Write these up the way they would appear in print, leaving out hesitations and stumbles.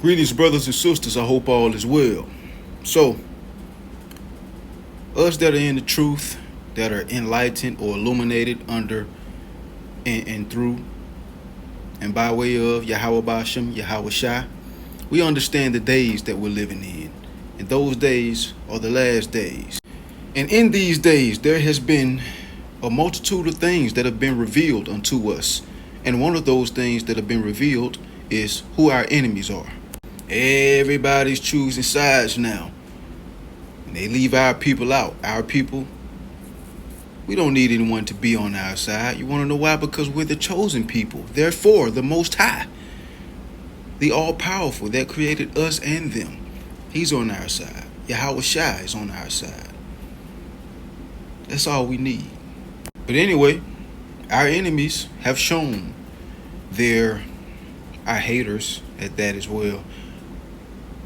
Greetings, brothers and sisters. I hope all is well. So, us that are in the truth, that are enlightened or illuminated under and through and by way of Yahweh Bashem, Yahweh Shai, we understand the days that we're living in. And those days are the last days. And in these days, there has been a multitude of things that have been revealed unto us. And one of those things that have been revealed is who our enemies are. Everybody's choosing sides now. And they leave our people out. Our people, we don't need anyone to be on our side. You want to know why? Because we're the chosen people. Therefore, the Most High, the all-powerful that created us and them, He's on our side. Yahweh Shai is on our side. That's all we need. But anyway, our enemies have shown our haters at that as well.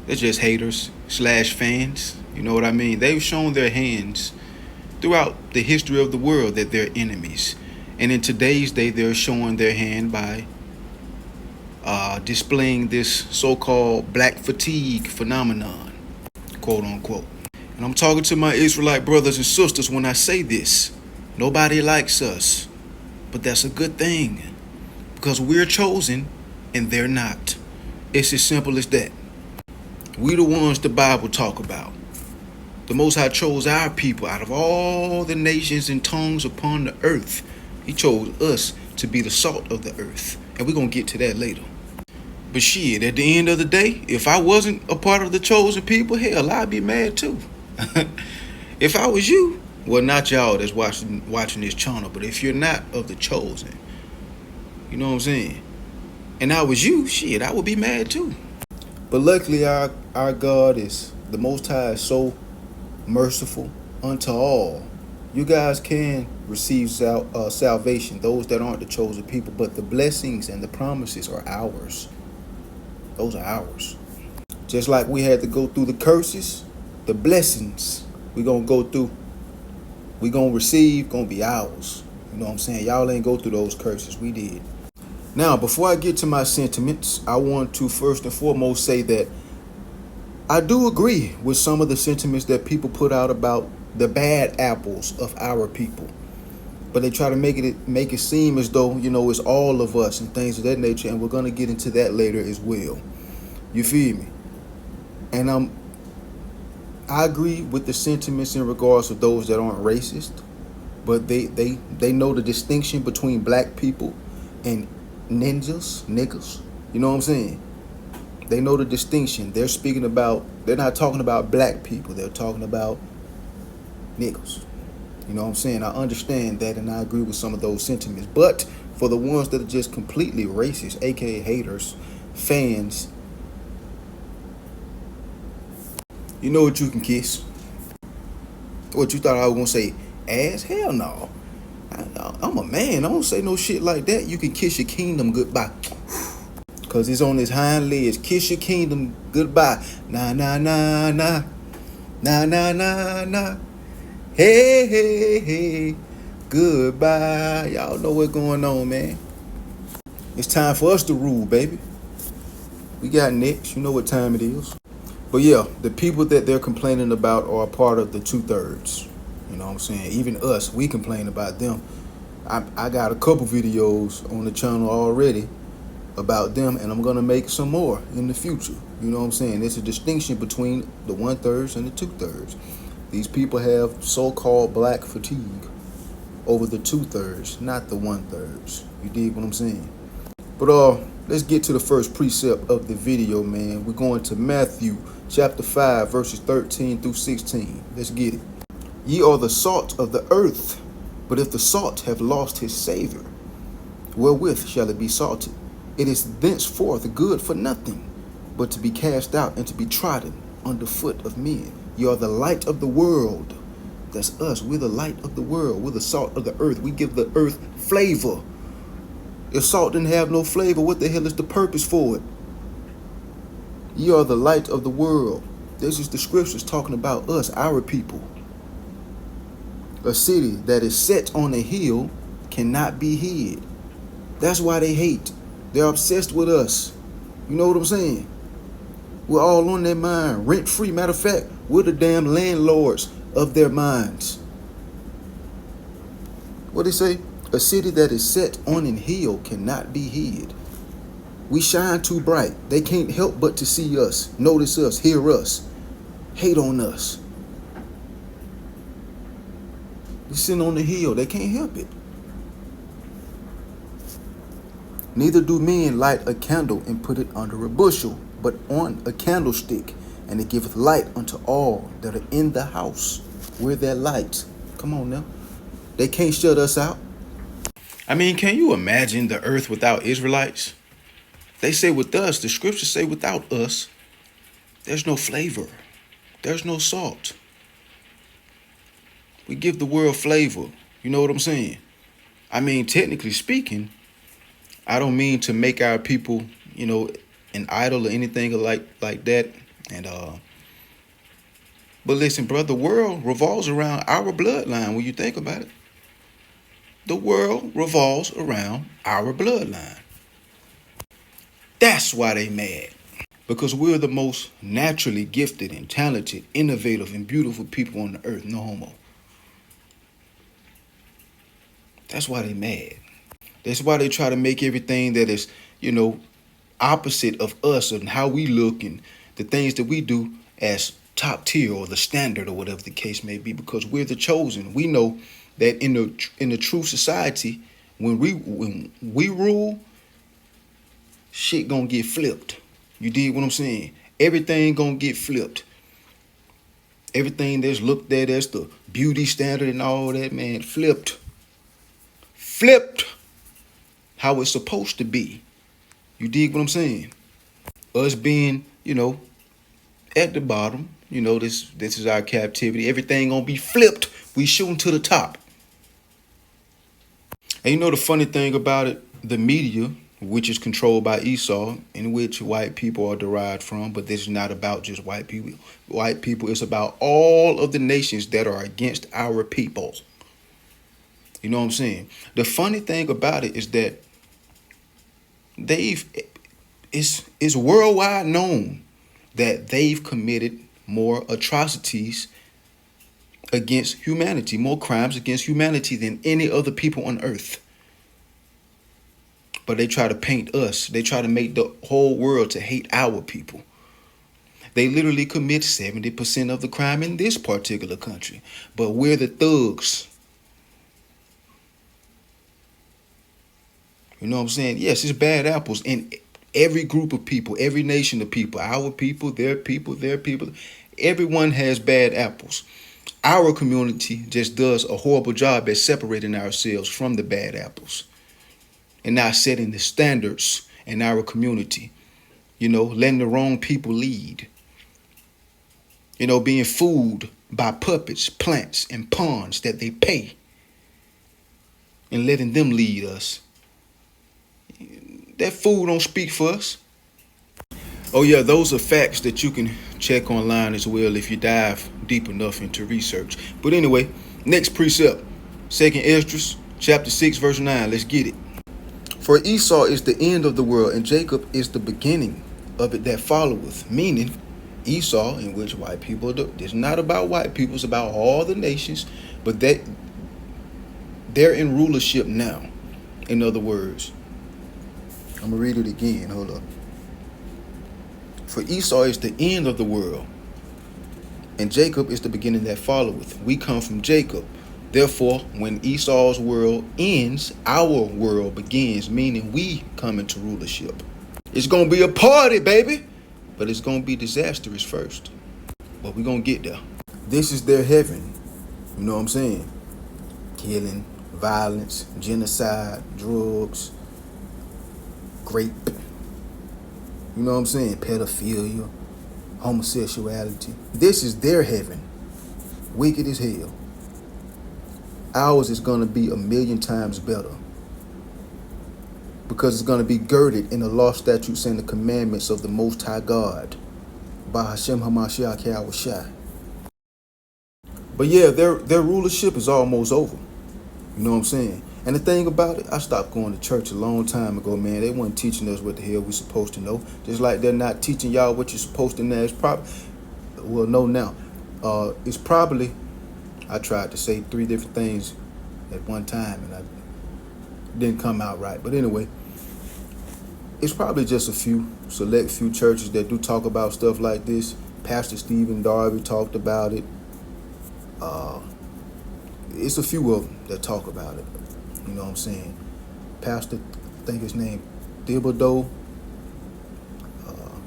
They're just haters / fans. You know what I mean? They've shown their hands throughout the history of the world that they're enemies. And in today's day, they're showing their hand by displaying this so-called black fatigue phenomenon, quote unquote. And I'm talking to my Israelite brothers and sisters when I say this. Nobody likes us, but that's a good thing because we're chosen and they're not. It's as simple as that. We the ones the Bible talk about. The Most High chose our people out of all the nations and tongues upon the earth. He chose us to be the salt of the earth. And we're going to get to that later. But shit, at the end of the day, if I wasn't a part of the chosen people, hell, I'd be mad too. If I was you, well, not y'all that's watching this channel, but if you're not of the chosen, you know what I'm saying? And I was you, shit, I would be mad too. But luckily, our God is, the Most High is so merciful unto all. You guys can receive salvation, those that aren't the chosen people, but the blessings and the promises are ours. Those are ours. Just like we had to go through the curses, the blessings we're going to go through, we're going to receive, going to be ours. You know what I'm saying? Y'all ain't go through those curses. We did. Now, before I get to my sentiments, I want to first and foremost say that I do agree with some of the sentiments that people put out about the bad apples of our people. But they try to make it seem as though, you know, it's all of us and things of that nature. And we're going to get into that later as well. You feel me? And I agree with the sentiments in regards to those that aren't racist. But they know the distinction between black people and niggas. You know what I'm saying? They know the distinction. They're not talking about black people. They're talking about niggas. You know what I'm saying? I understand that and I agree with some of those sentiments. But for the ones that are just completely racist, aka haters, fans, you know what you can kiss? What, you thought I was going to say ass? Hell no. I'm a man. I don't say no shit like that. You can kiss your kingdom goodbye. Because it's on his hind legs. Kiss your kingdom goodbye. Nah, nah, nah, nah. Nah, nah, nah, nah. Hey, hey, hey. Goodbye. Y'all know what's going on, man. It's time for us to rule, baby. We got next. You know what time it is. But yeah, the people that they're complaining about are a part of the 2/3. You know what I'm saying? Even us, we complain about them. I got a couple videos on the channel already about them, and I'm gonna make some more in the future. You know what I'm saying? There's a distinction between the 1/3 and the 2/3. These people have so-called black fatigue over the 2/3, not the 1/3. You dig what I'm saying? But let's get to the first precept of the video, man. We're going to Matthew chapter 5, verses 13 through 16. Let's get it. Ye are the salt of the earth, but if the salt have lost his savor, wherewith shall it be salted? It is thenceforth good for nothing, but to be cast out and to be trodden under foot of men. Ye are the light of the world. That's us. We're the light of the world. We're the salt of the earth. We give the earth flavor. If salt didn't have no flavor, what the hell is the purpose for it? Ye are the light of the world. This is the scriptures talking about us, our people. A city that is set on a hill cannot be hid. That's why they hate. They're obsessed with us. You know what I'm saying? We're all on their mind, rent free. Matter of fact, we're the damn landlords of their minds. What they say? A city that is set on an hill cannot be hid. We shine too bright. They can't help but to see us, notice us, hear us, hate on us. We sitting on the hill. They can't help it. Neither do men light a candle and put it under a bushel, but on a candlestick, and it giveth light unto all that are in the house. We're that light. Come on now. They can't shut us out. I mean, can you imagine the earth without Israelites? They say with us, the scriptures say without us, there's no flavor. There's no salt. We give the world flavor. You know what I'm saying? I mean, technically speaking, I don't mean to make our people, an idol or anything like that. But listen, bro, the world revolves around our bloodline when you think about it. The world revolves around our bloodline. That's why they mad. Because we're the most naturally gifted and talented, innovative, and beautiful people on the earth. No homo. That's why they mad. That's why they try to make everything that is, opposite of us and how we look and the things that we do as top tier or the standard or whatever the case may be, because we're the chosen. We know that in the true society, when we rule, shit gonna get flipped. You dig what I'm saying? Everything gonna get flipped. Everything that's looked at as the beauty standard and all that, man, flipped how it's supposed to be. You dig what I'm saying? Us being, at the bottom, this is our captivity. Everything gonna be flipped. We shooting to the top. And the funny thing about it, the media, which is controlled by Esau, in which white people are derived from, but this is not about just white people. White people, it's about all of the nations that are against our people. You know what I'm saying? The funny thing about it is that it's worldwide known that they've committed more atrocities against humanity, more crimes against humanity than any other people on earth. But they try to paint us. They try to make the whole world to hate our people. They literally commit 70% of the crime in this particular country. But we're the thugs. You know what I'm saying? Yes, it's bad apples in every group of people, every nation of people, our people, their people, their people. Everyone has bad apples. Our community just does a horrible job at separating ourselves from the bad apples and not setting the standards in our community. Letting the wrong people lead. Being fooled by puppets, plants, and pawns that they pay and letting them lead us. That fool don't speak for us. Oh yeah, those are facts that you can check online as well if you dive deep enough into research. But anyway, next precept, 2nd Esdras, chapter 6, verse 9. Let's get it. For Esau is the end of the world, and Jacob is the beginning of it that followeth. Meaning, Esau, in which white people do. It's not about white people, it's about all the nations, but they're in rulership now. In other words, I'm going to read it again. Hold up. For Esau is the end of the world, and Jacob is the beginning that followeth. We come from Jacob. Therefore, when Esau's world ends, our world begins, meaning we come into rulership. It's going to be a party, baby, but it's going to be disastrous first. But we're going to get there. This is their heaven. You know what I'm saying? Killing, violence, genocide, drugs, rape, you know what I'm saying, pedophilia, homosexuality. This is their heaven. Wicked as hell. Ours is going to be 1,000,000 times better, because it's going to be girded in the law, statutes, and the commandments of the Most High God, by Hashem HaMashiach Yahushua. But yeah, their rulership is almost over. You know what I'm saying? And the thing about it, I stopped going to church a long time ago, man. They weren't teaching us what the hell we supposed to know. Just like they're not teaching y'all what you're supposed to know. It's know now. It's probably, I tried to say 3 different things at one time and I didn't come out right. But anyway, it's probably just a select few churches that do talk about stuff like this. Pastor Stephen Darby talked about it. It's a few of them that talk about it. You know what I'm saying? Pastor, I think his name, Thibodeau,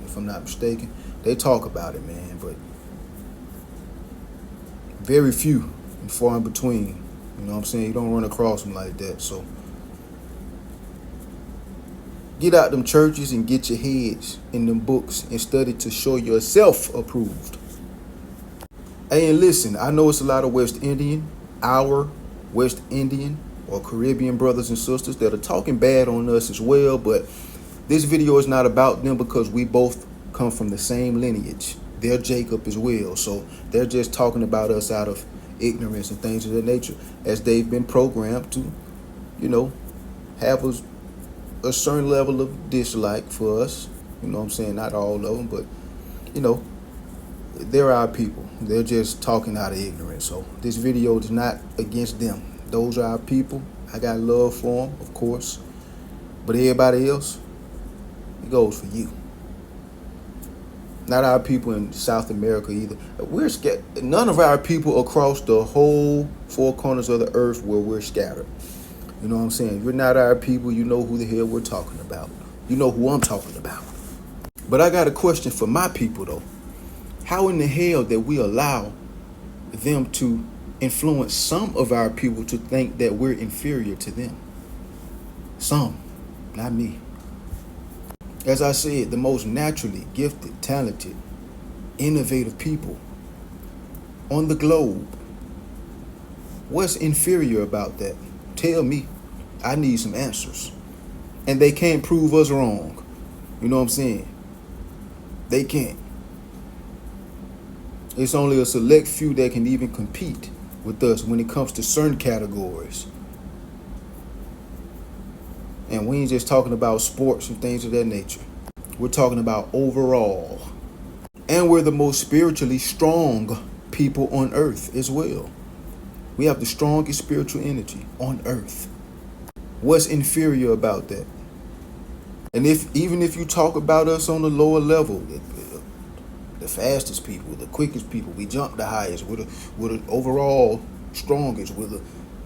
if I'm not mistaken. They talk about it, man, but very few and far in between. You know what I'm saying? You don't run across them like that. So get out them churches and get your heads in them books and study to show yourself approved. Hey, and listen, I know it's a lot of our West Indian or Caribbean brothers and sisters that are talking bad on us as well, but this video is not about them because we both come from the same lineage. They're Jacob as well, so they're just talking about us out of ignorance and things of that nature, as they've been programmed to, have a certain level of dislike for us. You know what I'm saying? Not all of them, but, they're our people. They're just talking out of ignorance. So this video is not against them. Those are our people. I got love for them, of course. But everybody else, it goes for you. Not our people in South America either. We're scared. None of our people across the whole 4 corners of the earth where we're scattered. You know what I'm saying? If you're not our people, you know who the hell we're talking about. You know who I'm talking about. But I got a question for my people, though. How in the hell did we allow them to influence some of our people to think that we're inferior to them? Some, not me. As I said, the most naturally gifted, talented, innovative people on the globe. What's inferior about that? Tell me. I need some answers. And they can't prove us wrong. You know what I'm saying? They can't. It's only a select few that can even compete with us when it comes to certain categories. And we ain't just talking about sports and things of that nature. We're talking about overall. And we're the most spiritually strong people on earth as well. We have the strongest spiritual energy on earth. What's inferior about that? And even if you talk about us on the lower level, the fastest people, the quickest people, we jump the highest, we're the overall strongest, we're the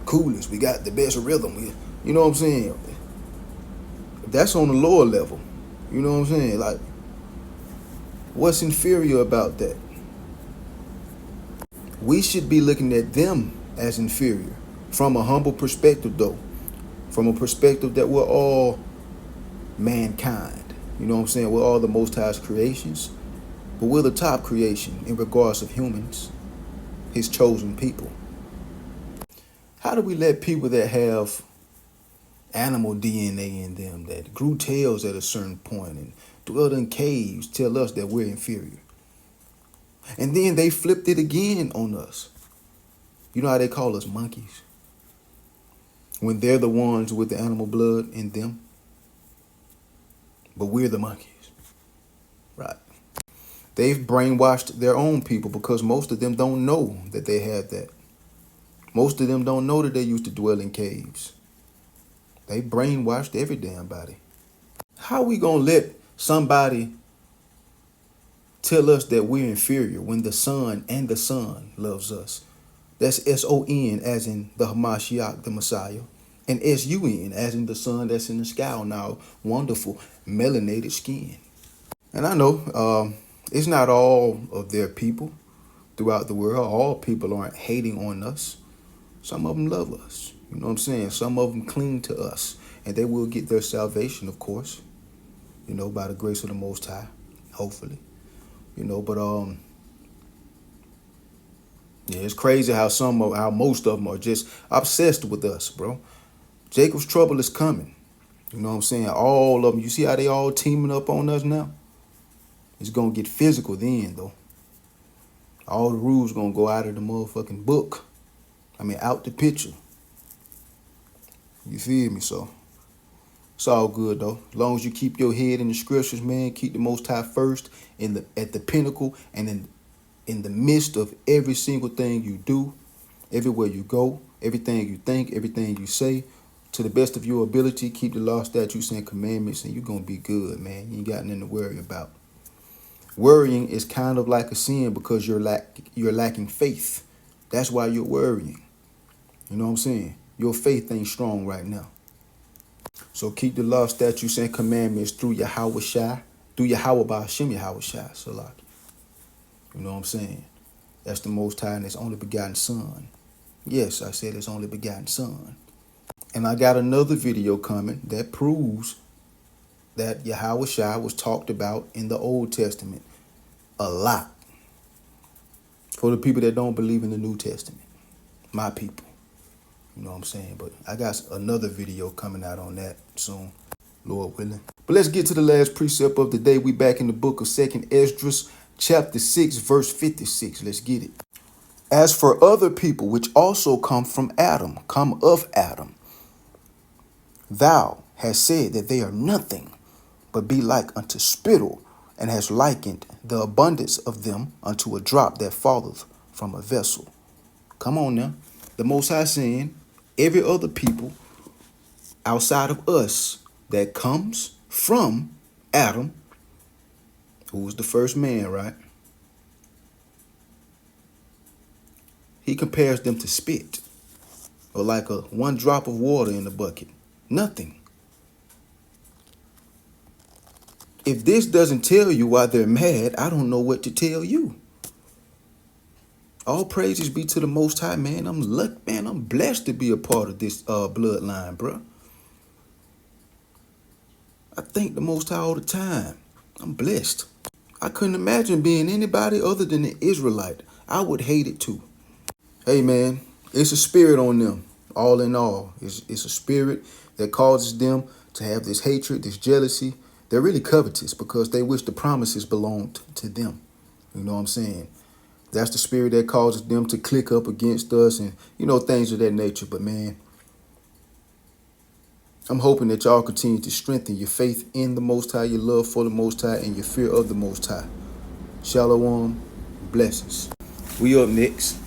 coolest, we got the best rhythm, you know what I'm saying? That's on the lower level. You know what I'm saying? Like, what's inferior about that? We should be looking at them as inferior from a humble perspective, though. From a perspective that we're all mankind. You know what I'm saying? We're all the Most High's creations. But we're the top creation in regards of humans, his chosen people. How do we let people that have animal DNA in them, that grew tails at a certain point and dwelled in caves, tell us that we're inferior? And then they flipped it again on us. You know how they call us monkeys? When they're the ones with the animal blood in them. But we're the monkeys. Right. They've brainwashed their own people because most of them don't know that they have that. Most of them don't know that they used to dwell in caves. They brainwashed every damn body. How are we going to let somebody tell us that we're inferior when the Son and the Son loves us? That's S-O-N as in the Hamashiach, the Messiah. And S-U-N as in the Son that's in the sky on our wonderful melanated skin. And I know it's not all of their people throughout the world. All people aren't hating on us. Some of them love us. You know what I'm saying? Some of them cling to us. And they will get their salvation, of course. By the grace of the Most High. Hopefully. But yeah, it's crazy how most of them are just obsessed with us, bro. Jacob's trouble is coming. You know what I'm saying? All of them. You see how they all teaming up on us now? It's going to get physical then, though. All the rules going to go out of the motherfucking book. Out the picture. You feel me? So it's all good though. As long as you keep your head in the scriptures, man, keep the Most High first at the pinnacle and in the midst of every single thing you do, everywhere you go, everything you think, everything you say, to the best of your ability, keep the law, statutes, and commandments, and you're gonna be good, man. You ain't got nothing to worry about. Worrying is kind of like a sin because you're lacking faith. That's why you're worrying. You know what I'm saying? Your faith ain't strong right now. So keep the law, statutes, and commandments through Yahweh Shai, through Yahweh Ba'ashem Yahweh Shai, Salaki. You know what I'm saying? That's the Most High and His only begotten Son. Yes, I said His only begotten Son. And I got another video coming that proves that Yahweh Shai was talked about in the Old Testament a lot. For the people that don't believe in the New Testament. My people. You know what I'm saying? But I got another video coming out on that soon, Lord willing. But let's get to the last precept of the day. We back in the book of 2nd Esdras, chapter 6, verse 56. Let's get it. As for other people which also come of Adam, thou hast said that they are nothing, but be like unto spittle, and hast likened the abundance of them unto a drop that falleth from a vessel. Come on now. The Most High saying, every other people outside of us that comes from Adam, who was the first man, right? He compares them to spit, or like a one drop of water in a bucket. Nothing. If this doesn't tell you why they're mad, I don't know what to tell you. All praises be to the Most High, man. I'm blessed to be a part of this bloodline, bro. I thank the Most High all the time. I'm blessed. I couldn't imagine being anybody other than an Israelite. I would hate it too. Hey, man, it's a spirit on them. All in all, it's a spirit that causes them to have this hatred, this jealousy. They're really covetous because they wish the promises belonged to them. You know what I'm saying? That's the spirit that causes them to click up against us and, things of that nature. But, man, I'm hoping that y'all continue to strengthen your faith in the Most High, your love for the Most High, and your fear of the Most High. Shalom, blessings. We up next.